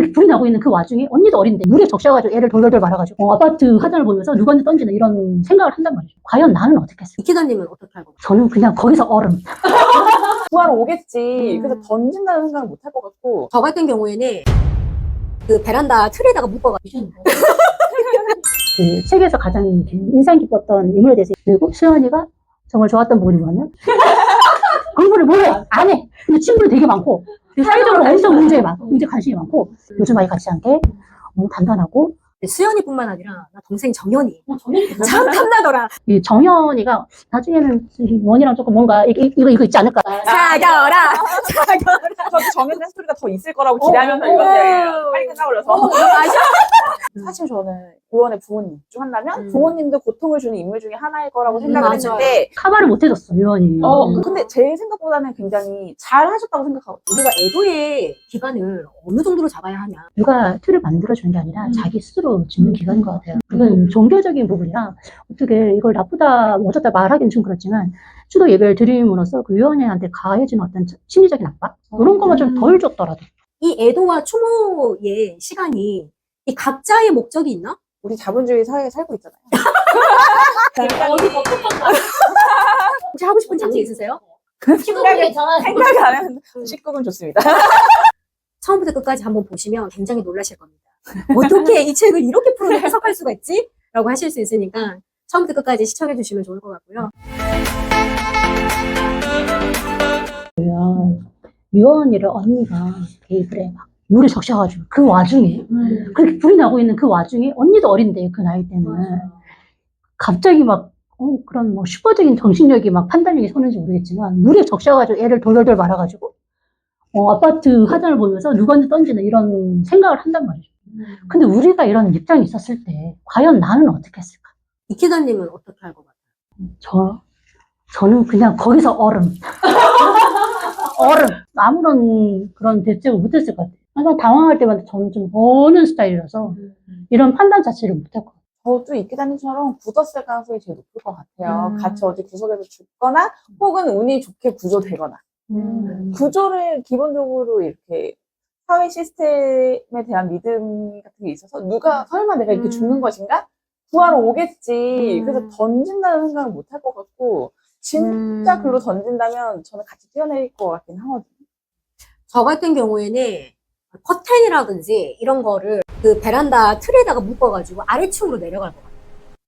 그렇게 불이 나고 있는 그 와중에 언니도 어린데 물에 적셔가지고 애를 돌돌돌 말아가지고 아파트 화단을 보면서 누구한테 던지는 이런 생각을 한단 말이죠. 과연 나는 어떻게 했을까? 이키다님은 어떻게 알고? 저는 그냥 거기서 얼음. 구하러 오겠지. 그래서 던진다는 생각을 못 할 것 같고. 저 같은 경우에는 그 베란다 틀에다가 묶어가지고 그 책에서 가장 인상 깊었던 인물에 대해서 그리고 수연이가 정말 좋았던 부분이 뭐냐면 공부를 뭐해? 안 해. 근데 친구도 되게 많고 사회적으로 엄청 문제 관심이 많고 요즘 아이 같지 않게 너무 단단하고 수연이뿐만 아니라 나 동생 정연이 참 탐나더라. 이 정연이가 나중에는 원이랑 조금 뭔가 이거 있지 않을까. 사겨라. 저도 정해진 스토리가 더 있을 거라고 기대하면서 읽었어요. 빨리 끝나버려서. 사실 저는 의원의 부모님 집중한다면 부모님도 고통을 주는 인물 중에 하나일 거라고 생각을 맞아요. 했는데 카바를 못 해줬어 요원이. 근데 제 생각보다는 굉장히 잘 하셨다고 생각하고 우리가 애도의 기간을 어느 정도로 잡아야 하냐. 누가 틀을 만들어주는 게 아니라 자기 스스로 짓는 기간인 것 같아요. 그건 종교적인 부분이라 어떻게 이걸 나쁘다 어쩌다 말하기는 좀 그렇지만 추도 예배를 드림으로써 그 요원이한테 가해지는 어떤 심리적인 압박 이런 것만 좀 덜 줬더라도 이 애도와 추모의 시간이 이 각자의 목적이 있나? 우리 자본주의 사회에 살고 있잖아요. 혹시 하고 싶은 장치 있으세요? 생각이 안 했는데 19금 좋습니다. 처음부터 끝까지 한번 보시면 굉장히 놀라실 겁니다. 어떻게 이 책을 이렇게 풀어서 해석할 수가 있지? 라고 하실 수 있으니까 처음부터 끝까지 시청해 주시면 좋을 것 같고요. 요원이를 언니가 테이블에 막 물에 적셔가지고 그 와중에 그렇게 불이 나고 있는 그 와중에 언니도 어린데 그 나이 때는 갑자기 막 그런 뭐 슈퍼적인 정신력이 막 판단력이 섰는지 모르겠지만 물에 적셔가지고 애를 돌돌돌 말아가지고 아파트 화단을 보면서 누구한테 던지는 이런 생각을 한단 말이죠. 근데 우리가 이런 입장이 있었을 때 과연 나는 어떻게 했을까? 이키다님은 어떻게 할 것 같아요? 저는 그냥 거기서 얼음. 얼음. 아무런 그런 대책을 못했을 것 같아요. 항상 당황할 때마다 저는 좀 버는 스타일이라서 이런 판단 자체를 못할 것 같아요. 저도 이기다님처럼 굳었을 가능성이 제일 높을 것 같아요. 같이 어디 구석에서 죽거나 혹은 운이 좋게 구조되거나. 구조를 기본적으로 이렇게 사회 시스템에 대한 믿음 같은 게 있어서 누가 설마 내가 이렇게 죽는 것인가? 구하러 오겠지. 그래서 던진다는 생각을 못 할 것 같고 진짜 글로 던진다면 저는 같이 뛰어내릴 것 같긴 하거든요. 저 같은 경우에는 커튼이라든지 이런 거를 그 베란다 틀에다가 묶어가지고 아래층으로 내려갈 것 같아요.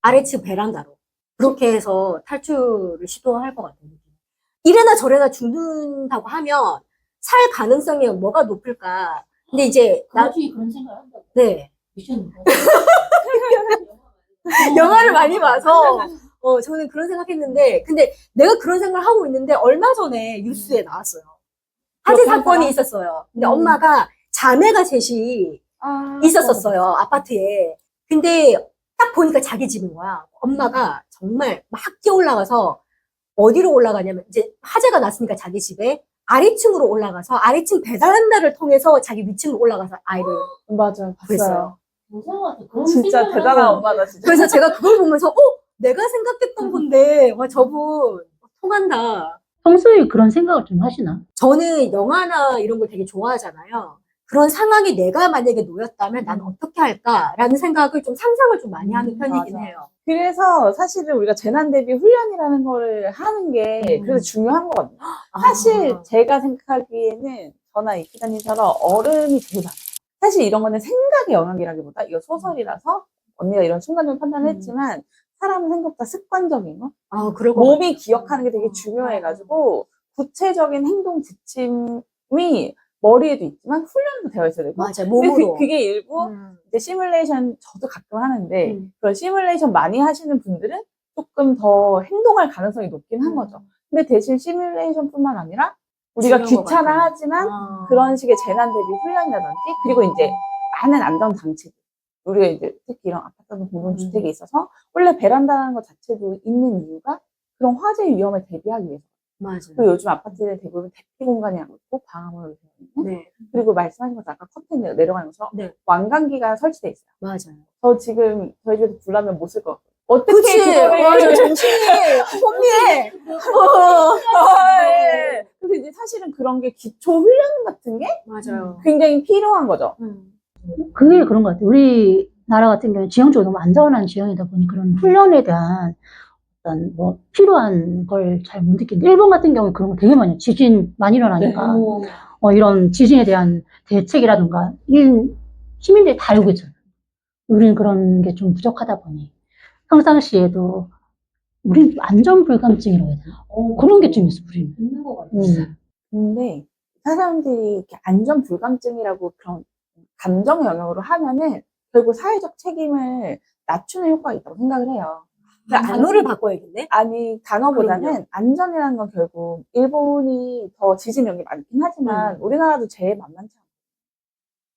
아래층 베란다로. 그렇게 해서 탈출을 시도할 것 같아요. 이래나 저래나 죽는다고 하면 살 가능성이 뭐가 높을까. 근데 이제 나중에 그런 생각을 한다고. 네. 미션. 영화를 많이 봐서 저는 그런 생각했는데 근데 내가 그런 생각을 하고 있는데 얼마 전에 뉴스에 나왔어요. 화재 사건이 있었어요. 근데 엄마가 자매가 셋이 있었었어요. 아파트에. 근데 딱 보니까 자기 집인 거야. 엄마가 정말 막 뛰어 올라가서 어디로 올라가냐면 이제 화재가 났으니까 자기 집에 아래층으로 올라가서 아래층 베란다를 통해서 자기 위층으로 올라가서 아이를 맞아요. 구했어요. 진짜 대단한 엄마다 진짜. 그래서 제가 그걸 보면서 내가 생각했던 건데 와 저분 통한다. 평소에 그런 생각을 좀 하시나? 저는 영화나 이런 걸 되게 좋아하잖아요. 그런 상황이 내가 만약에 놓였다면 난 어떻게 할까라는 생각을 좀 상상을 좀 많이 하는 편이긴 맞아. 해요. 그래서 사실은 우리가 재난 대비 훈련이라는 거를 하는 게 그래서 중요한 거거든요. 사실 제가 생각하기에는 저나 이키다님처럼 어른이 제일 많아요. 사실 이런 거는 생각의 영역이라기보다 이거 소설이라서 언니가 이런 순간적인 판단을 했지만 사람은 생각보다 습관적인 거? 그럴 것 몸이 기억하는 게 되게 중요해가지고 구체적인 행동 지침이 머리에도 있지만 훈련도 되어 있어야 되고 맞아요. 몸으로. 그게 일부 이제 시뮬레이션 저도 가끔 하는데 그런 시뮬레이션 많이 하시는 분들은 조금 더 행동할 가능성이 높긴 한 거죠. 근데 대신 시뮬레이션뿐만 아니라 우리가 귀찮아하지만 그런 식의 재난 대비 훈련이라든지 그리고 이제 많은 안전 장치들 우리가 이제 특히 이런 아파트나 공동주택에 있어서 원래 베란다라는 것 자체도 있는 이유가 그런 화재 위험을 대비하기 위해서. 맞아요. 그리고 요즘 아파트는 대부분 대피 공간이라고 있고 방음으로 되어 있는. 네. 그리고 말씀하신 것처럼 아까 커튼 내려가는 것처럼 네. 왕관기가 설치돼 있어요. 맞아요. 저 지금 저희 집에서 불나면 못 쓸 것 같아요. 어떻게 그치. 그거를 맞아. 정신이 혼미해. 그래서 이제 사실은 그런 게 기초 훈련 같은 게 맞아요. 굉장히 필요한 거죠. 그게 그런 것 같아요. 우리나라 같은 경우는 지형적으로 너무 안전한 지형이다 보니 그런 훈련에 대한 어떤 뭐 필요한 걸 잘 못 느끼는데 일본 같은 경우는 그런 거 되게 많이 해요. 지진 많이 일어나니까 이런 지진에 대한 대책이라든가 시민들이 다 알고 있잖아요. 우리는 그런 게 좀 부족하다 보니 평상시에도 우리는 안전 불감증이라고 해야 되나? 그런 게 좀 있어, 우리는. 있는 것 같아요. 근데 사람들이 이렇게 안전 불감증이라고 그런 감정 영역으로 하면은 결국 사회적 책임을 낮추는 효과가 있다고 생각을 해요. 그러니까 단어를 바꿔야겠네. 아니, 단어보다는 그럼요. 안전이라는 건 결국 일본이 더 지진력이 많긴 하지만 우리나라도 제일 만만치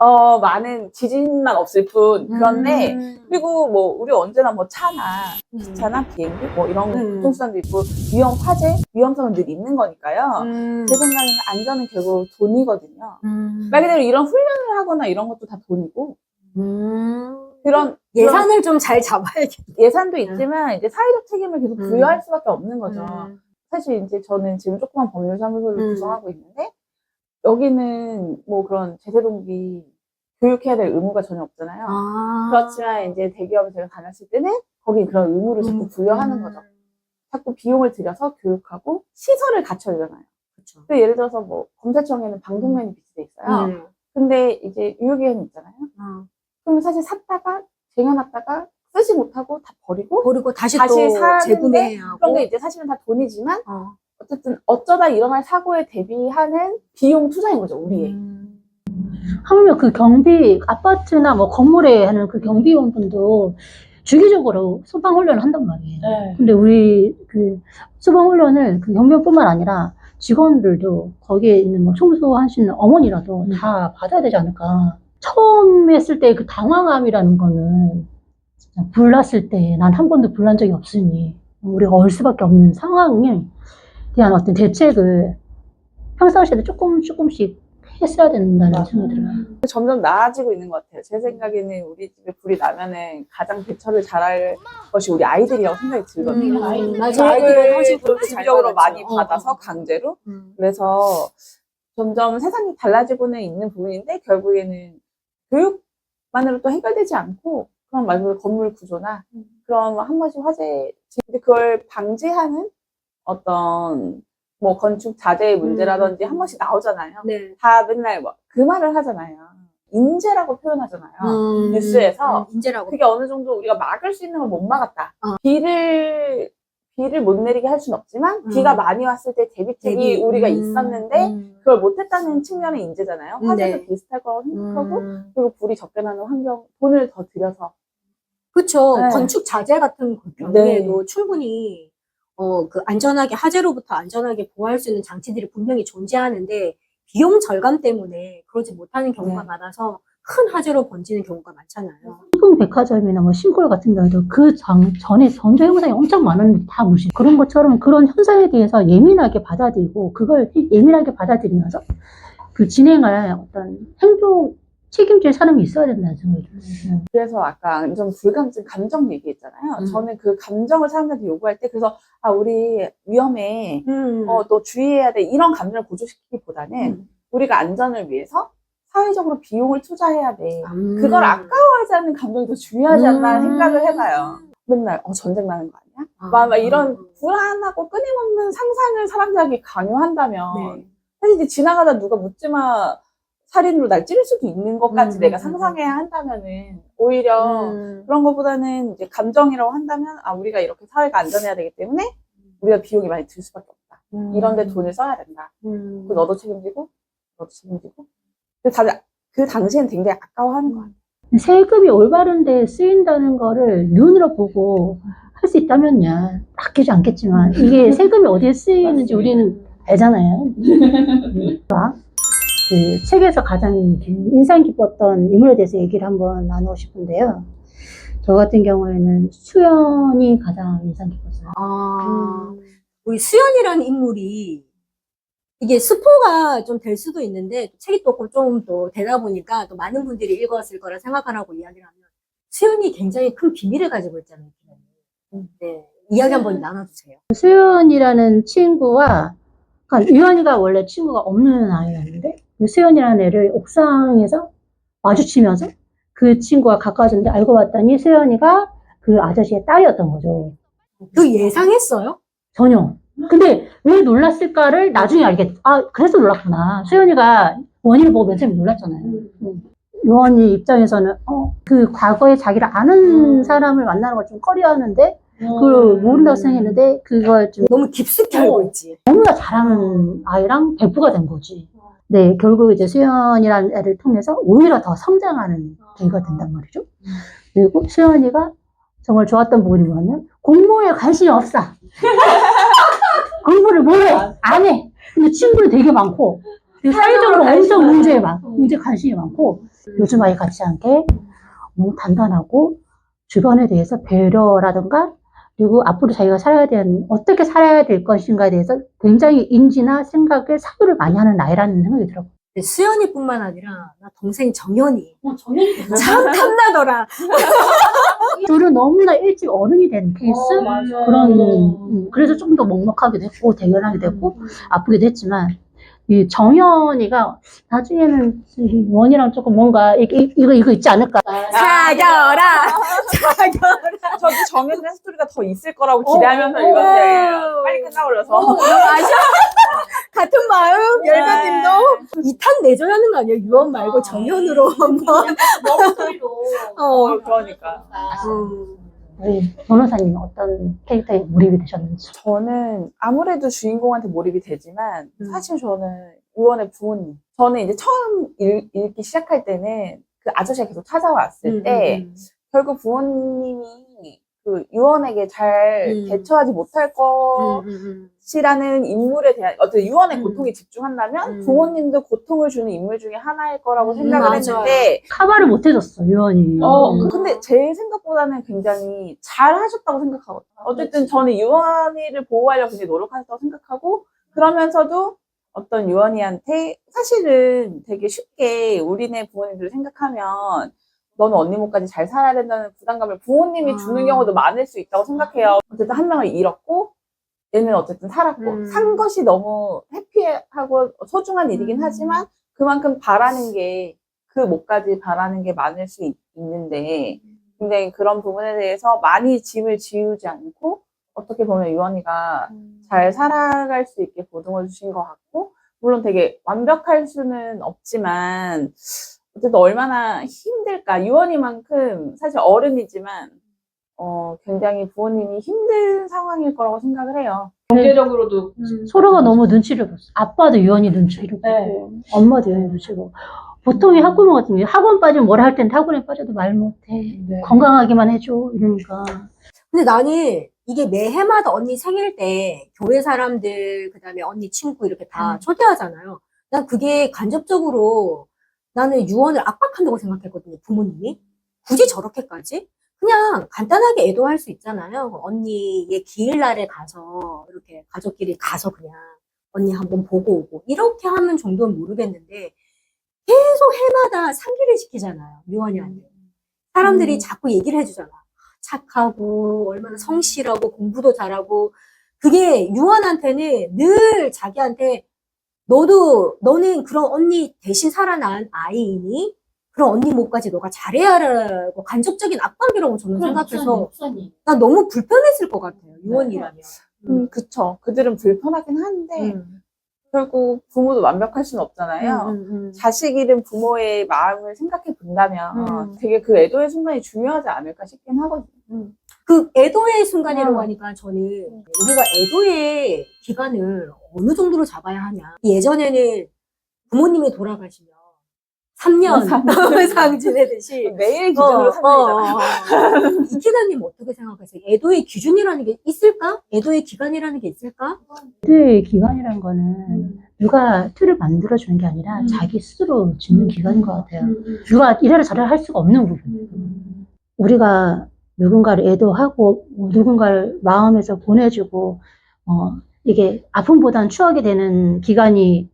않아요. 많은 지진만 없을 뿐. 그런데 그리고 뭐 우리 언제나 뭐 차나 기차나 비행기 뭐 이런 교통수단도 있고 위험 화재, 위험성은 늘 있는 거니까요. 제 생각에는 안전은 결국 돈이거든요. 말 그대로 이런 훈련을 하거나 이런 것도 다 돈이고 그런 예산을 좀 잘 잡아야겠네. 예산도 있지만 이제 사회적 책임을 계속 부여할 수밖에 없는 거죠. 사실 이제 저는 지금 조그만 법률사무소를 구성하고 있는데 여기는 뭐 그런 제세동기 교육해야 될 의무가 전혀 없잖아요. 그렇지만 이제 대기업에 제가 다녔을 때는 거기 그런 의무를 자꾸 부여하는 거죠. 자꾸 비용을 들여서 교육하고 시설을 갖춰주잖아요. 그렇죠. 예를 들어서 뭐 검찰청에는 방독면이 비치돼 있어요. 근데 이제 유효기간이 있잖아요. 그러면 사실 샀다가 쟁여놨다가 쓰지 못하고 다 버리고 다시 또 사는데 재구매하고 그런 게 이제 사실은 다 돈이지만 어쨌든 어쩌다 일어날 사고에 대비하는 비용 투자인 거죠, 우리의. 하물며 그 경비, 아파트나 뭐 건물에 하는 그 경비원분도 주기적으로 소방훈련을 한단 말이에요. 네. 근데 우리 그 소방훈련을 그 경비원뿐만 아니라 직원들도 거기에 있는 뭐 청소하시는 어머니라도 다 받아야 되지 않을까. 처음 했을 때 그 당황함이라는 거는 진짜 불 났을 때 난 한 번도 불난 적이 없으니 우리가 얼 수밖에 없는 상황에 대한 어떤 대책을 평상시에도 조금씩 했어야 된다는 생각이 들어요. 점점 나아지고 있는 것 같아요. 제 생각에는 우리 집에 불이 나면은 가장 대처를 잘할 것이 우리 아이들이라고 생각이 들거든요. 맞아. 아이들은 훨씬 그렇게 잘 기적으로 많이 받았죠. 받아서 강제로. 그래서 점점 세상이 달라지고는 있는 부분인데 결국에는 교육만으로 또 해결되지 않고 그런 말로 건물 구조나 그런 한 번씩 화재 근데 그걸 방지하는 어떤 뭐 건축 자재의 문제라든지 한 번씩 나오잖아요. 네. 다 맨날 뭐 그 말을 하잖아요. 인재라고 표현하잖아요. 뉴스에서. 인재라고. 그게 어느 정도 우리가 막을 수 있는 걸 못 막았다. 비를 못 내리게 할 수는 없지만 비가 많이 왔을 때 대비책이 우리가 있었는데 그걸 못했다는 측면의 인재잖아요. 화재도 네. 비슷할 거라고 생각하고 그리고 불이 적게 나는 환경 돈을 더 들여서 그렇죠. 네. 건축 자재 같은 경우에도 충분히 그 안전하게 화재로부터 안전하게 보호할 수 있는 장치들이 분명히 존재하는데 비용 절감 때문에 그러지 못하는 경우가 많아서 큰 화재로 번지는 경우가 많잖아요. 신흥 백화점이나 뭐 신골 같은 경우에도 그 전에 전조 현상이 엄청 많았는데 다 무시. 그런 것처럼 그런 현상에 대해서 예민하게 받아들이고 그걸 예민하게 받아들이면서 그 진행할 어떤 행동 책임질 사람이 있어야 된다는 생각이 들어요. 그래서 아까 안전 불감증 감정 얘기했잖아요. 저는 그 감정을 사람들한테 요구할 때 그래서 우리 위험해 또 주의해야 돼 이런 감정을 고조시키기보다는 우리가 안전을 위해서 사회적으로 비용을 투자해야 돼. 그걸 아까워하지 않는 감정이 더 중요하지 않나 생각을 해봐요. 맨날 전쟁 나는 거 아니야? 막 이런 불안하고 끊임없는 상상을 사람들에게 강요한다면 사실 이제 지나가다 누가 묻지마 살인으로 날 찌를 수도 있는 것까지 내가 상상해야 한다면은 오히려 그런 것보다는 이제 감정이라고 한다면 우리가 이렇게 사회가 안전해야 되기 때문에 우리가 비용이 많이 들 수밖에 없다. 이런 데 돈을 써야 된다. 그 너도 책임지고 너도 책임지고 근데 다들 그 당시엔 굉장히 아까워하는 거 같아요. 세금이 올바른 데 쓰인다는 거를 눈으로 보고 할 수 있다면야 아끼지 않겠지만 이게 세금이 어디에 쓰이는지 우리는 알잖아요. 그 책에서 가장 인상 깊었던 인물에 대해서 얘기를 한번 나누고 싶은데요. 저 같은 경우에는 수연이 가장 인상 깊었어요. 우리 수연이라는 인물이 이게 스포가 좀 될 수도 있는데 책이 또 좀 또 되다 보니까 또 많은 분들이 읽었을 거라 생각하라고 이야기를 하면 수연이 굉장히 큰 비밀을 가지고 있잖아요. 네, 이야기 한번 나눠주세요. 수연이라는 친구와 그러니까 유연이가 원래 친구가 없는 아이였는데 수연이라는 애를 옥상에서 마주치면서 그 친구가 가까워졌는데 알고 봤더니 수연이가 그 아저씨의 딸이었던 거죠. 그 예상했어요? 전혀. 근데 왜 놀랐을까를 나중에 알겠, 그래서 놀랐구나. 수연이가 원희를 보고 맨 처음에 놀랐잖아요. 유원이 입장에서는, 그 과거에 자기를 아는 사람을 만나는 걸 좀 꺼려하는데, 그걸 모른다고 생각했는데, 그걸 좀 너무 깊숙이 알고 있지. 너무나 잘하는 아이랑 배부가 된 거지. 네, 결국 이제 수연이라는 애를 통해서 오히려 더 성장하는 계기가 된단 말이죠. 그리고 수연이가 정말 좋았던 부분이 뭐냐면, 공부에 관심이 없어. 공부를 뭐 해? 안 해. 근데 친구는 되게 많고, 그리고 사회적으로 엄청 문제에 관심이 많고, 요즘 아이 같지 않게 너무 단단하고, 주변에 대해서 배려라든가, 그리고 앞으로 자기가 어떻게 살아야 될 것인가에 대해서 굉장히 인지나 생각을 사고를 많이 하는 나이라는 생각이 들어요. 수연이뿐만 아니라 나 동생 정연이 정연이 참 탐나더라. 둘은 너무나 일찍 어른이 된 케이스? 그래서 좀 더 먹먹하게 됐고, 대견하게 됐고, 아프기도 했지만, 이 정연이가 나중에는 이 원이랑 조금 뭔가, 이거 있지 않을까. 사겨라. 저도 정해진 스토리가 더 있을 거라고 기대하면서 읽었는데 빨리 끝나버려서. 맞아. 같은 마음, 열배님도 2탄 내줘야 하는 거 아니에요? 유언 말고 정연으로 한번. 너무 소리로. 그러니까. 우리 변호사님은 어떤 캐릭터에 몰입이 되셨는지. 저는 아무래도 주인공한테 몰입이 되지만 사실 저는 유언의 부모님. 저는 이제 처음 읽기 시작할 때는 그 아저씨가 계속 찾아왔을 때 결국 부모님이 그 유언에게 잘 대처하지 못할 것이라는 인물에 대한 어떤 유언의 고통에 집중한다면 부모님도 고통을 주는 인물 중에 하나일 거라고 생각을 했는데 커버를 못 해줬어, 유언이. 근데 제 생각보다는 굉장히 잘 하셨다고 생각하거든요. 어쨌든 저는 유언이를 보호하려고 굉장히 노력하셨다고 생각하고 그러면서도 어떤 유언이한테 사실은 되게 쉽게 우리네 부모님들을 생각하면 너는 언니 목까지 잘 살아야 된다는 부담감을 부모님이 주는 경우도 많을 수 있다고 생각해요. 어쨌든 한 명을 잃었고 얘는 어쨌든 살았고 산 것이 너무 해피하고 소중한 일이긴 하지만 그만큼 바라는 게 그 목까지 바라는 게 많을 수 있는데 굉장히 그런 부분에 대해서 많이 짐을 지우지 않고 어떻게 보면 유언이가 잘 살아갈 수 있게 보듬어 주신 것 같고 물론 되게 완벽할 수는 없지만 어쨌든 얼마나 힘들까. 유언이만큼 사실 어른이지만 굉장히 부모님이 힘든 상황일 거라고 생각을 해요. 경제적으로도 서로가 너무 눈치를 봤어. 아빠도 유언이 눈치를 보고, 엄마도 유언이 눈치를 보고. 보통의 학부모 같은 경우 학원 빠지면 뭐라 할 텐데 학원에 빠져도 말 못해. 건강하기만 해줘. 이러니까. 근데 나는 이게 매해마다 언니 생일 때 교회 사람들, 그 다음에 언니 친구 이렇게 다 초대하잖아요. 난 그게 간접적으로 나는 유언을 압박한다고 생각했거든요, 부모님이. 굳이 저렇게까지? 그냥 간단하게 애도할 수 있잖아요. 언니의 기일날에 가서, 이렇게 가족끼리 가서 그냥 언니 한번 보고 오고. 이렇게 하면 정도는 모르겠는데, 계속 해마다 상기를 시키잖아요, 유언이한테. 사람들이 자꾸 얘기를 해주잖아. 착하고, 얼마나 성실하고, 공부도 잘하고. 그게 유언한테는 늘 자기한테 너는 그런 언니 대신 살아난 아이이니? 그런 언니 목까지 너가 잘해야라고 간접적인 압박이라고 저는 생각해서 난 너무 불편했을 것 같아요, 유언이라면. 그쵸. 그들은 불편하긴 한데 결국 부모도 완벽할 수는 없잖아요. 자식 잃은 부모의 마음을 생각해 본다면 되게 그 애도의 순간이 중요하지 않을까 싶긴 하거든요. 그 애도의 순간이라고 하니까 저는 우리가 애도의 기간을 어느 정도로 잡아야 하냐. 예전에는 부모님이 돌아가시면 3년 상 지내듯이 매일 기준으로 산다잖아요. 이 기간님 어떻게 생각하세요? 애도의 기준이라는 게 있을까? 애도의 기간이라는 게 있을까? 애도의 기간이란 거는 누가 틀을 만들어주는 게 아니라 자기 스스로 짓는 기간인 것 같아요. 누가 이래라 저래라 할 수가 없는 부분. 우리가 누군가를 애도하고 누군가를 마음에서 보내주고 이게 아픔보다는 추억이 되는 기간이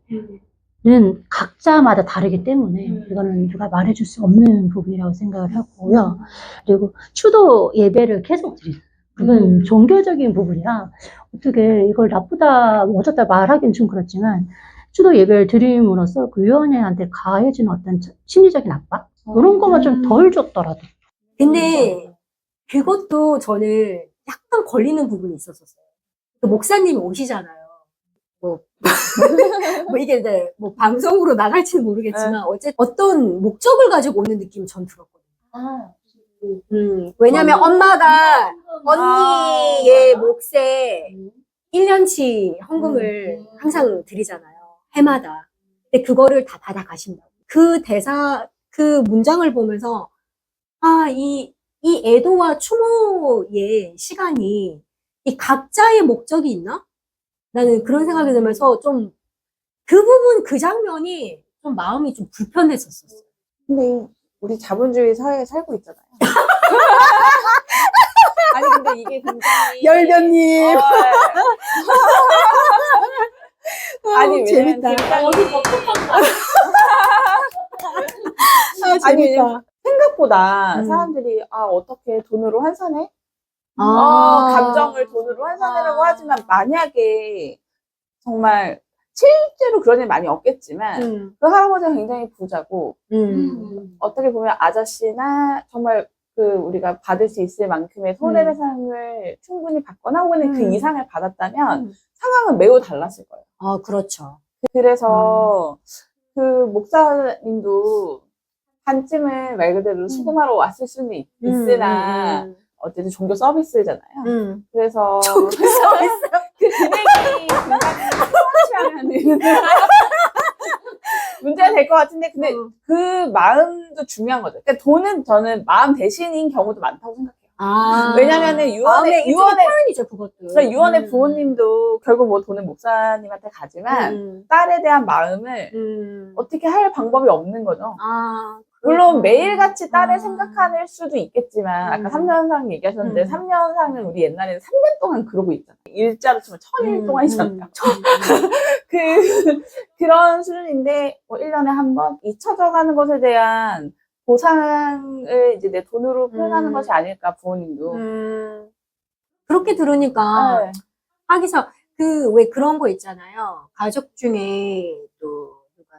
는 각자마다 다르기 때문에 이거는 누가 말해줄 수 없는 부분이라고 생각을 하고요. 그리고 추도 예배를 계속 드리는 그건 종교적인 부분이라 어떻게 이걸 나쁘다 어쩌다 말하기는 좀 그렇지만 추도 예배를 드림으로써 그 유언인한테 가해지는 어떤 심리적인 압박 이런 거만 좀 덜 줬더라도. 근데 그것도 저는 약간 걸리는 부분이 있었어요. 그 목사님이 오시잖아요. 뭐, 뭐 이게 이제 뭐 방송으로 나갈지는 모르겠지만 어쨌든 어떤 목적을 가지고 오는 느낌이 전 들었거든요. 왜냐면 엄마가 언니의 몫에 1년치 헌금을 항상 드리잖아요. 해마다. 근데 그거를 다 받아 가신다고. 그 대사, 그 문장을 보면서, 아, 이 애도와 추모의 시간이 이 각자의 목적이 있나? 나는 그런 생각이 들면서 좀 그 부분, 그 장면이 좀 마음이 좀 불편했었어요. 근데 우리 자본주의 사회에 살고 있잖아요. 아니 근데 이게 굉장히 열변님. 아니 왜냐면 재밌다. 굉장히 재밌다. 왜냐면 생각보다 음. 사람들이 어떻게 돈으로 환산해? 아. 감정을 돈으로 환산해라고 하지만 만약에 정말 실제로 그런 일 많이 없겠지만 그 할아버지가 굉장히 부자고 어떻게 보면 아저씨나 정말 그 우리가 받을 수 있을 만큼의 손해배상을 충분히 받거나 혹은 그 이상을 받았다면 상황은 매우 달랐을 거예요. 아, 그렇죠. 그래서 그 목사님도 반쯤은 말 그대로 수금하러 왔을 수는 있으나 어쨌든 종교 서비스잖아요. 그래서 그 금액이 굉장히 상시하면은 문제가 될 것 같은데 근데 그 마음도 중요한 거죠. 그러니까 돈은 저는 마음 대신인 경우도 많다고 생각해요. 아. 왜냐면은 유언의 표현이죠, 그것도. 그러니까 유언의 부모님도 결국 뭐 돈은 목사님한테 가지만 딸에 대한 마음을 어떻게 할 방법이 없는 거죠. 아, 물론 매일같이 딸을 생각할 수도 있겠지만 아까 3년상 얘기하셨는데 3년상은 우리 옛날에는 3년 동안 그러고 있잖아요. 일자로 치면 1000일 동안이잖아요. 그런 수준인데 뭐 1년에 한 번 잊혀져가는 것에 대한 보상을 이제 내 돈으로 표현하는 것이 아닐까 부모님도. 그렇게 들으니까 네. 하기서 그 왜 그런 거 있잖아요. 가족 중에 또 누가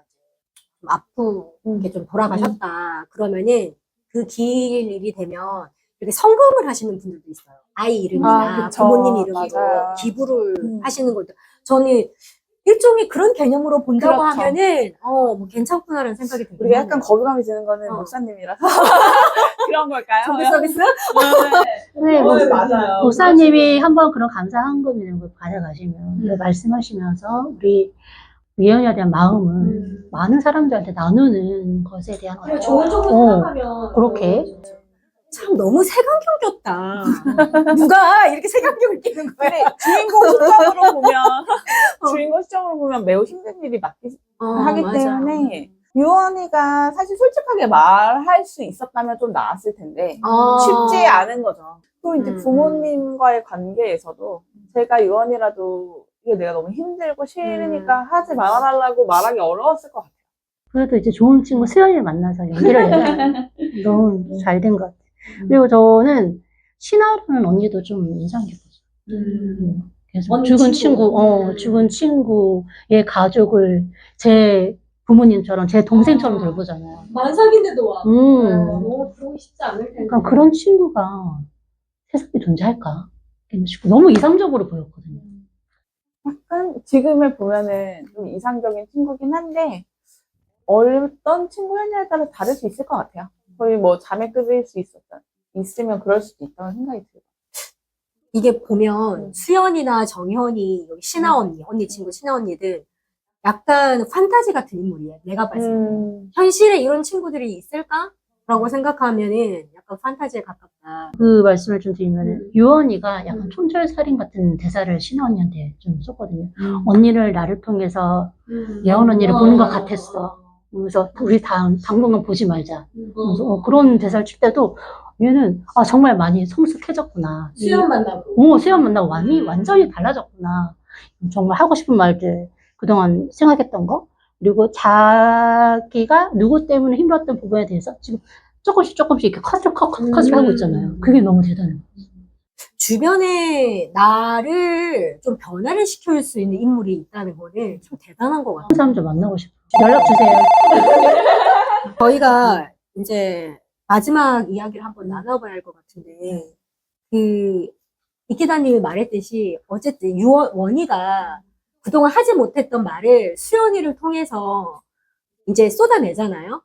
좀 아프게 좀 돌아가셨다. 그러면은 그 길일이 되면 이렇게 성금을 하시는 분들도 있어요. 아이 이름이나 그쵸. 부모님 이름으로 맞아요. 기부를 하시는 것도 저는 일종의 그런 개념으로 본다고 그렇죠. 하면은 뭐 괜찮구나라는 생각이 들어요. 우리가 약간 거부감이 드는 거는 목사님이라서 그런 걸까요? 종교 서비스? 네, 맞아요. 목사님이 한번 그런 감사 헌금 이런 걸 가져가시면 말씀하시면서 우리 예언에 대한 마음을 많은 사람들한테 나누는 것에 대한 좋은 쪽으로 생각하면 그렇게 참 너무 색안경 꼈다. 누가 이렇게 색안경을 끼는 거야? 근데 주인공 시점으로 보면 매우 힘든 일이 하기 맞아. 때문에 유언이가 사실 솔직하게 말할 수 있었다면 좀 나았을 텐데 쉽지 않은 거죠. 또 이제 부모님과의 관계에서도 제가 유언이라도 이게 내가 너무 힘들고 싫으니까 하지 말아달라고 말하기 어려웠을 것 같아요. 그래도 이제 좋은 친구 수연이를 만나서 연기를 해요. 너무 잘 된 것 같아요. 그리고 저는 신하라는 언니도 좀 인상 깊었어요. 그래서 죽은 친구의 가족을 제 부모님처럼 제 동생처럼 돌보잖아요. 만삭인데도 와. 너무 그러기 쉽지 않을 텐데. 그러니까 그런 친구가 세상에 존재할까? 싶고 너무 이상적으로 보였거든요. 약간 지금을 보면은 좀 이상적인 친구긴 한데 어떤 친구였냐에 따라 다를 수 있을 것 같아요. 거의 뭐 자매급일 수 있으면 그럴 수도 있다는 생각이 들어요. 이게 보면 수연이나 정현이 여기 신하 언니 친구 신하 언니들 약간 판타지 같은 인물이에요. 내가 봤을 때. 현실에 이런 친구들이 있을까? 라고 생각하면은 약간 판타지에 가깝다. 그 말씀을 좀 드리면은 유언이가 약간 촌철살인 같은 대사를 신하 언니한테 좀 썼거든요. 언니를 나를 통해서 예언 언니를 보는 것 같았어. 그래서 우리 당분간 보지 말자. 그래서 그런 대사를 칠 때도 얘는 정말 많이 성숙해졌구나. 수연 만나고. 수연 만나고 완전히 달라졌구나. 정말 하고 싶은 말들 그동안 생각했던 거 그리고 자기가 누구 때문에 힘들었던 부분에 대해서 지금 조금씩 이렇게 컷을 하고 있잖아요. 그게 너무 대단해요. 주변에 나를 좀 변화를 시킬 수 있는 인물이 있다는 거는 좀 대단한 것 같아요. 한 사람 좀 만나고 싶어요. 연락 주세요. 저희가 이제 마지막 이야기를 한번 나눠봐야 할 것 같은데, 이기다님이 말했듯이, 어쨌든 원희가 그동안 하지 못했던 말을 수연이를 통해서 이제 쏟아내잖아요.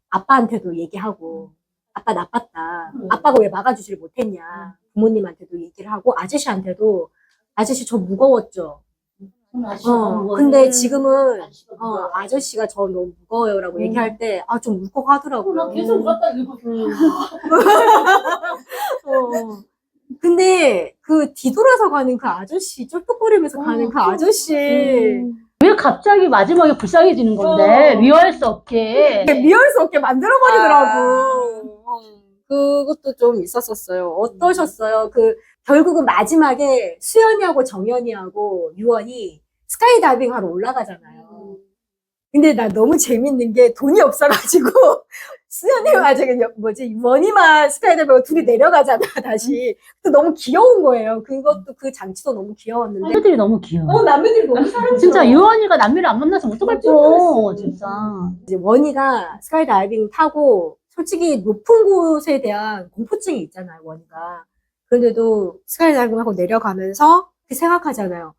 아빠한테도 얘기하고, 아빠 나빴다. 아빠가 왜 막아주지를 못했냐. 부모님한테도 얘기를 하고, 아저씨한테도, 아저씨 저 무거웠죠. 근데 지금은, 아저씨가 저 너무 무거워요라고 얘기할 때, 좀 울컥하더라고요. 계속 울었다 이거. 근데 그 뒤돌아서 가는 그 아저씨, 쩔뚝거리면서 가는 그 아저씨. 왜 갑자기 마지막에 불쌍해지는 건데 리얼 수 없게 미울 수 없게 만들어버리더라고. 그것도 좀 있었었어요. 어떠셨어요? 결국은 마지막에 수연이하고 정연이하고 유원이 스카이다이빙 하러 올라가잖아요. 근데 나 너무 재밌는 게 돈이 없어가지고 수연이가 원이만 스카이다이빙 둘이 내려가잖아, 다시. 또 너무 귀여운 거예요. 그것도 그 장치도 너무 귀여웠는데. 남매들이 너무 귀여워. 남매들이 너무 사랑스러워. 진짜 유언이가 남매를 안 만나서 어떡할 뻔 진짜. 이제 원희가 스카이다이빙 타고 솔직히 높은 곳에 대한 공포증이 있잖아요, 원희가. 그런데도 스카이다이빙 하고 내려가면서 생각하잖아요.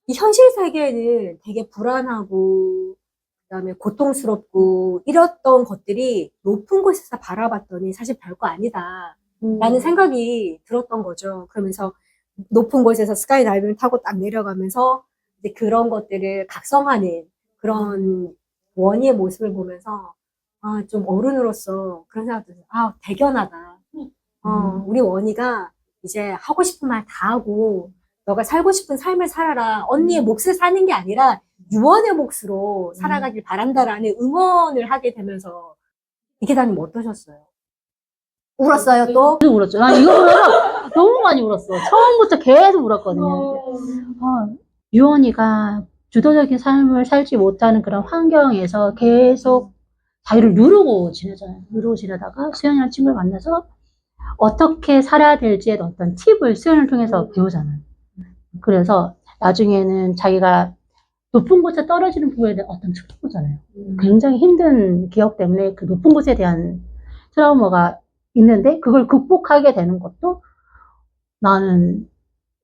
이 현실 세계에는 되게 불안하고 그다음에 고통스럽고 이랬던 것들이 높은 곳에서 바라봤더니 사실 별거 아니다 라는 생각이 들었던 거죠. 그러면서 높은 곳에서 스카이다이빙을 타고 딱 내려가면서 이제 그런 것들을 각성하는 그런 원희의 모습을 보면서 좀 어른으로서 그런 생각도 들어요. 대견하다. 우리 원희가 이제 하고 싶은 말 다 하고 너가 살고 싶은 삶을 살아라. 언니의 몫을 사는 게 아니라 유언의 몫으로 살아가길 바란다라는 응원을 하게 되면서 이계다님 어떠셨어요? 울었어요 또? 계속 울었죠. 난 이거 보면 너무 많이 울었어. 처음부터 계속 울었거든요. 유언이가 주도적인 삶을 살지 못하는 그런 환경에서 계속 자기를 누르고 지내잖아요. 누르고 지내다가 수연이라는 친구를 만나서 어떻게 살아야 될지의 어떤 팁을 수연을 통해서 배우잖아요. 그래서 나중에는 자기가 높은 곳에 떨어지는 부분에 대한 어떤 트라우마잖아요. 굉장히 힘든 기억 때문에 그 높은 곳에 대한 트라우마가 있는데 그걸 극복하게 되는 것도 나는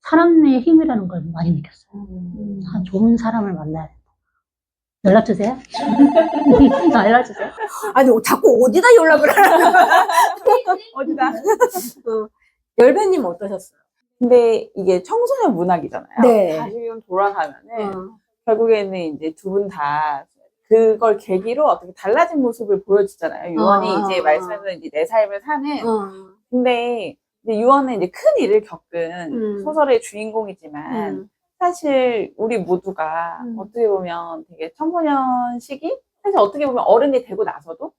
사람의 힘이라는 걸 많이 느꼈어요. 좋은 사람을 만나야 된다. 연락 주세요. 연락 주세요. 아니 자꾸 어디다 연락을 하라는 거야? 어디다? 열배님 어떠셨어요? 근데 이게 청소년 문학이잖아요. 네. 다시 좀 돌아가면은 결국에는 이제 두 분 다 그걸 계기로 어떻게 달라진 모습을 보여주잖아요. 유언이 이제 말씀해서 이제 내 삶을 사는. 근데 이제 유언은 이제 큰 일을 겪은 소설의 주인공이지만 사실 우리 모두가 어떻게 보면 되게 청소년 시기? 사실 어떻게 보면 어른이 되고 나서도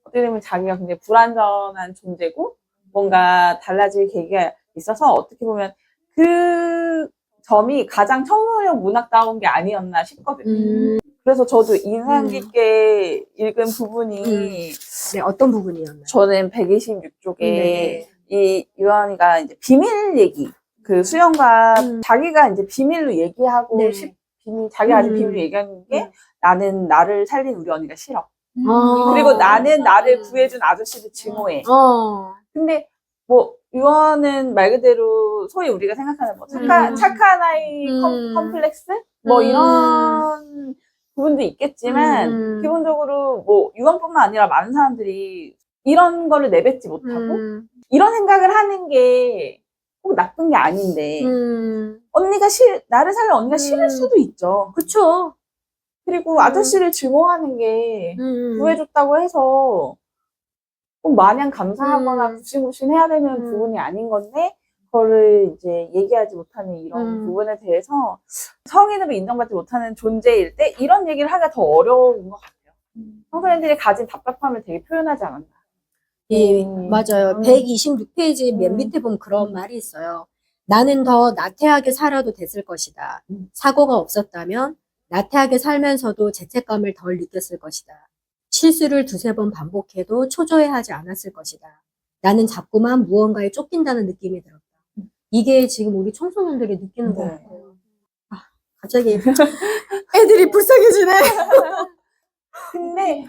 어떻게 보면 자기가 굉장히 불완전한 존재고 뭔가 달라질 계기가 있어서 어떻게 보면 그 점이 가장 청소년 문학다운 게 아니었나 싶거든요. 그래서 저도 인상 깊게 읽은 부분이 네, 어떤 부분이었나요? 저는 126쪽에 네. 이 유한이가 이제 비밀 얘기 그 수영과 자기가 이제 비밀로 얘기하고 네. 자기가 아직 비밀로 얘기하는 게 나는 나를 살린 우리 언니가 싫어. 아. 그리고 나는 나를 구해준 아저씨를 증오해. 근데 뭐 유언은 말 그대로 소위 우리가 생각하는 뭐 착한 아이 컴플렉스 뭐 이런 부분도 있겠지만 기본적으로 뭐 유언뿐만 아니라 많은 사람들이 이런 거를 내뱉지 못하고 이런 생각을 하는 게 꼭 나쁜 게 아닌데 언니가 나를 살린 언니가 싫을 수도 있죠. 그쵸. 그리고 아저씨를 증오하는 게 구해줬다고 해서 꼭 마냥 감사하거나 굽신굽신해야 되는 부분이 아닌 건데 그거를 이제 얘기하지 못하는 이런 부분에 대해서 성인으로 인정받지 못하는 존재일 때 이런 얘기를 하기가 더 어려운 것 같아요. 청소년들이 가진 답답함을 되게 표현하지 않았나. 예, 맞아요. 126페이지 맨 밑에 보면 그런 말이 있어요. 나는 더 나태하게 살아도 됐을 것이다. 사고가 없었다면 나태하게 살면서도 죄책감을 덜 느꼈을 것이다. 실수를 두세 번 반복해도 초조해하지 않았을 것이다. 나는 자꾸만 무언가에 쫓긴다는 느낌이 들었다. 이게 지금 우리 청소년들이 느끼는 것 같아요. 갑자기 애들이 불쌍해지네. 근데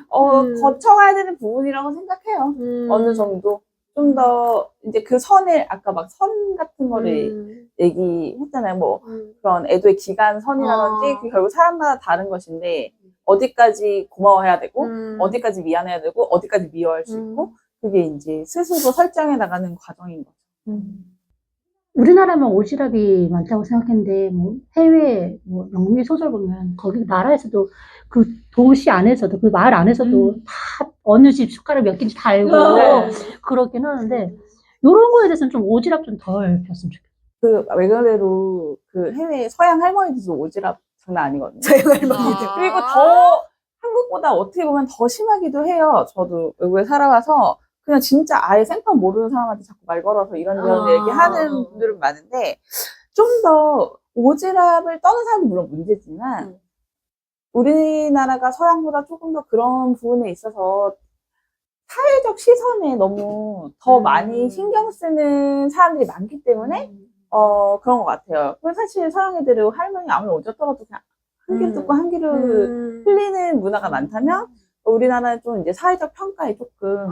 거쳐가야 되는 부분이라고 생각해요. 어느 정도 좀 더 이제 그 선을 아까 막 선 같은 거를 얘기했잖아요. 뭐 그런 애도의 기간 선이라든지 그 결국 사람마다 다른 것인데 어디까지 고마워해야 되고 어디까지 미안해야 되고 어디까지 미워할 수 있고 그게 이제 스스로 설정해 나가는 과정인 거죠. 우리나라만 오지랖이 많다고 생각했는데, 뭐, 해외, 뭐, 영미 소설 보면, 거기 나라에서도, 그 도시 안에서도, 그 마을 안에서도 다 어느 집 숟가락 몇 개인지 다 알고, 그렇긴 하는데, 요런 거에 대해서는 좀 오지랖 좀 덜 폈으면 좋겠어요. 그 외국으로 그 해외 서양 할머니들도 오지랖 장난 아니거든요. 저희 할머니들. 그리고 더 한국보다 어떻게 보면 더 심하기도 해요. 저도 외국에 살아와서 그냥 진짜 아예 생판 모르는 사람한테 자꾸 말 걸어서 이런저런 얘기하는 분들은 많은데 좀 더 오지랖을 떠는 사람은 물론 문제지만 우리나라가 서양보다 조금 더 그런 부분에 있어서 사회적 시선에 너무 더 많이 신경 쓰는 사람들이 많기 때문에 그런 것 같아요. 그리고 사실 서양 애들은 할머니 아무리 어쩌더라도 그냥 한 귀로 듣고 한 귀로 흘리는 문화가 많다면 우리나라는 좀 이제 사회적 평가에 조금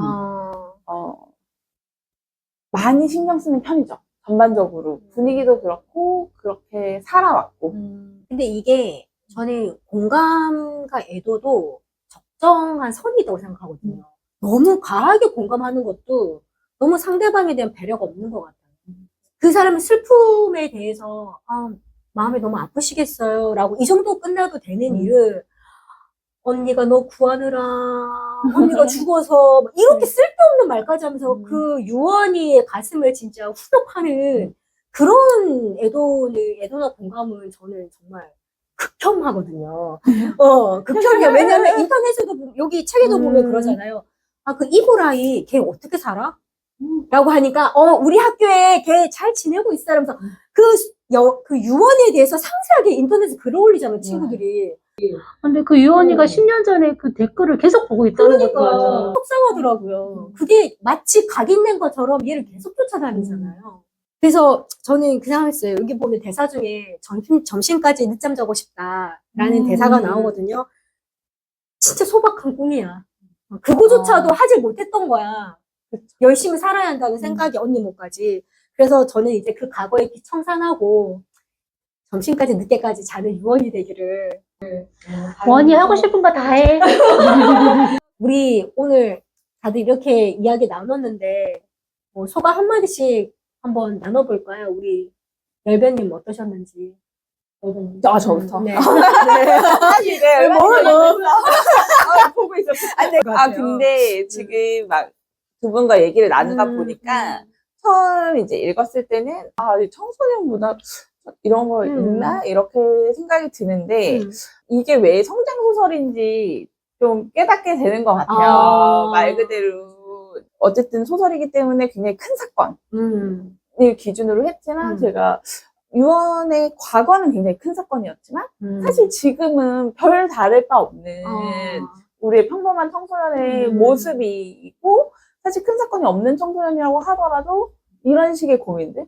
많이 신경 쓰는 편이죠. 전반적으로 분위기도 그렇고 그렇게 살아왔고. 근데 이게 저는 공감과 애도도 적정한 선이 있다고 생각하거든요. 너무 과하게 공감하는 것도 너무 상대방에 대한 배려가 없는 것 같아요. 그 사람의 슬픔에 대해서 마음이 너무 아프시겠어요 라고 이 정도 끝나도 되는 일을 언니가 너 구하느라 언니가 죽어서 막 이렇게 쓸데없는 말까지 하면서 그 유언이의 가슴을 진짜 후덕하는 그런 애도나 공감은 저는 정말 극혐하거든요. 극혐이야. 왜냐면 인터넷에도 여기 책에도 보면 그러잖아요. 그 이고라이 걔 어떻게 살아? 라고 하니까 우리 학교에 걔 잘 지내고 있어 라면서 그 유언에 대해서 상세하게 인터넷에 글을 올리잖아요, 친구들이. 근데 그 유언이가 10년 전에 그 댓글을 계속 보고 있다는 것도 속상하더라고요. 그게 마치 각인된 것처럼 얘를 계속 쫓아다니잖아요. 그래서 저는 그 생각했어요. 여기 보면 대사 중에 점심까지 늦잠 자고 싶다라는 대사가 나오거든요. 진짜 소박한 꿈이야. 그거조차도 하질 못했던 거야. 열심히 살아야 한다는 생각이 언니 못까지. 그래서 저는 이제 그 과거에 청산하고 점심까지 늦게까지 자는 유언이 되기를. 원이 하고 싶은 거 다 해. 우리 오늘 다들 이렇게 이야기 나눴는데 소감 한마디씩 한번 나눠볼까요? 우리 열배님 어떠셨는지. 저부터. 네. 네. 보고 있었어요. 네. 근데 지금 막 두 분과 얘기를 나누다 보니까 처음 이제 읽었을 때는 청소년 문화 이런 거 있나? 이렇게 생각이 드는데 이게 왜 성장 소설인지 좀 깨닫게 되는 것 같아요. 말 그대로 어쨌든 소설이기 때문에 굉장히 큰 사건을 기준으로 했지만 제가 유언의 과거는 굉장히 큰 사건이었지만 사실 지금은 별 다를 바 없는 우리의 평범한 청소년의 모습이고 사실 큰 사건이 없는 청소년이라고 하더라도 이런 식의 고민들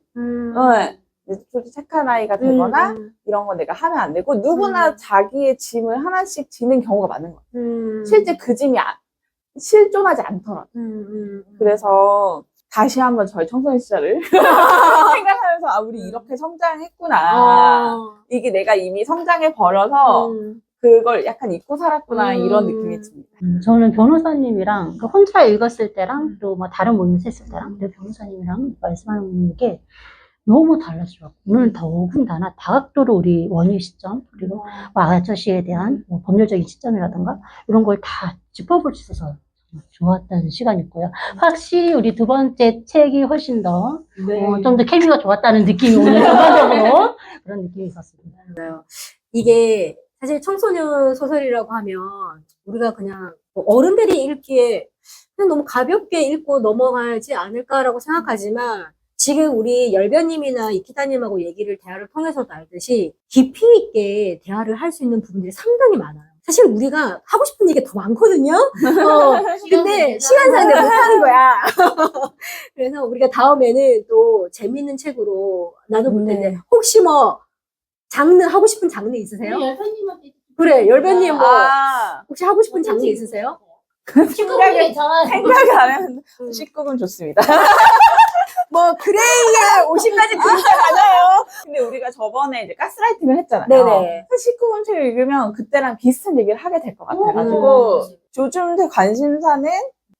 착한 아이가 되거나 이런 거 내가 하면 안 되고 누구나 자기의 짐을 하나씩 지는 경우가 많은 거예요. 실제 그 짐이 실존하지 않더라도. 그래서 다시 한번 저희 청소년 시절을 생각하면서 우리 이렇게 성장했구나. 이게 내가 이미 성장해 버려서 그걸 약간 잊고 살았구나 이런 느낌이 듭니다. 저는 변호사님이랑 혼자 읽었을 때랑 또 뭐 다른 모임에서 했을 때랑 변호사님이랑 말씀하는 게 너무 달라지더라고요. 오늘 더군다나 다각도로 우리 원의 시점 그리고 아저씨에 대한 뭐 법률적인 시점이라든가 이런 걸 다 짚어볼 수 있어서 좋았다는 시간이었고요. 확실히 우리 두 번째 책이 훨씬 더 좀 더 케미가 좋았다는 느낌이 오늘 전반적으로 그런 느낌이 있었습니다. 이게 사실 청소년 소설이라고 하면 우리가 그냥 어른들이 읽기에 그냥 너무 가볍게 읽고 넘어가지 않을까라고 생각하지만 지금 우리 열변님이나 이키타님하고 대화를 통해서도 알듯이 깊이 있게 대화를 할 수 있는 부분들이 상당히 많아요. 사실 우리가 하고 싶은 얘기가 더 많거든요. 근데 시간상에 못하는 거야. 그래서 우리가 다음에는 또 재밌는 책으로 나눠볼 텐데 혹시 뭐 하고 싶은 장르 있으세요? 열사님한테 그래, 열배님 뭐 아, 혹시 하고 싶은 장르 있으세요? 생각이 생각이 안 하면 19금 좋습니다. 뭐 그레이의 50가지 진짜 많아요. 근데 우리가 저번에 이제 가스라이팅을 했잖아요. 네네. 19금 책을 읽으면 그때랑 비슷한 얘기를 하게 될 것 같아가지고 요즘 대 관심사는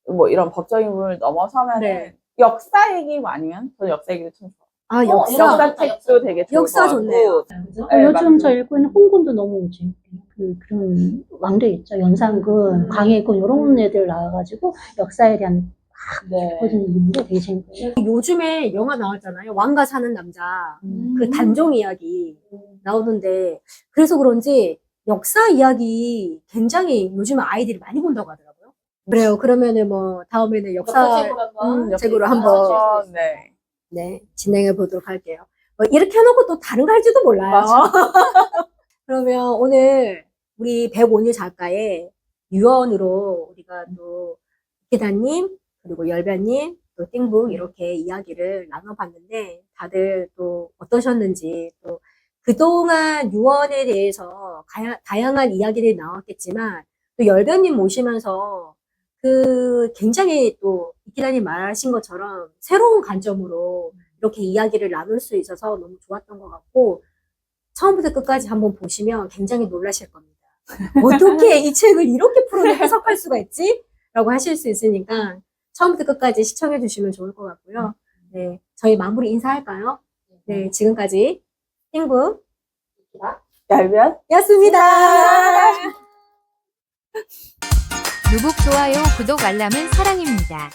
뭐 이런 법적인 부분을 넘어서면 네. 역사 얘기 뭐 아니면 저는 역사 얘기도 참 좋아요. 아, 역사. 역사 책도 되게 좋을 역사 것 같고. 좋네요. 네, 요즘 맞아요. 저 읽고 있는 홍군도 너무 재밌게 그런 왕들 있죠. 연산군, 광해군 이런 애들 나와가지고 역사에 대한 네. 깊어지는 있는데 되게 재밌어요. 요즘에 영화 나왔잖아요. 왕가 사는 남자. 그 단종 이야기 나오는데 그래서 그런지 역사 이야기 굉장히 요즘 아이들이 많이 본다고 하더라고요. 그래요. 그러면은 뭐 다음에는 역사 책으로 한번 네. 네, 진행해 보도록 할게요. 이렇게 해놓고 또 다른 거 할지도 몰라요. 맞아. 그러면 오늘 우리 백온유 작가의 유언으로 우리가 또 기다님 그리고 열배님 또 띵북 이렇게 이야기를 나눠봤는데 다들 또 어떠셨는지 또 그동안 유언에 대해서 다양한 이야기들이 나왔겠지만 또 열배님 모시면서 그 굉장히 또 이기다님 말하신 것처럼 새로운 관점으로 이렇게 이야기를 나눌 수 있어서 너무 좋았던 것 같고 처음부터 끝까지 한번 보시면 굉장히 놀라실 겁니다. 어떻게 이 책을 이렇게 풀어내 해석할 수가 있지? 라고 하실 수 있으니까 처음부터 끝까지 시청해 주시면 좋을 것 같고요. 네, 저희 마무리 인사할까요? 네, 지금까지 띵북 얄변 였습니다. 누국 좋아요, 구독, 알람은 사랑입니다.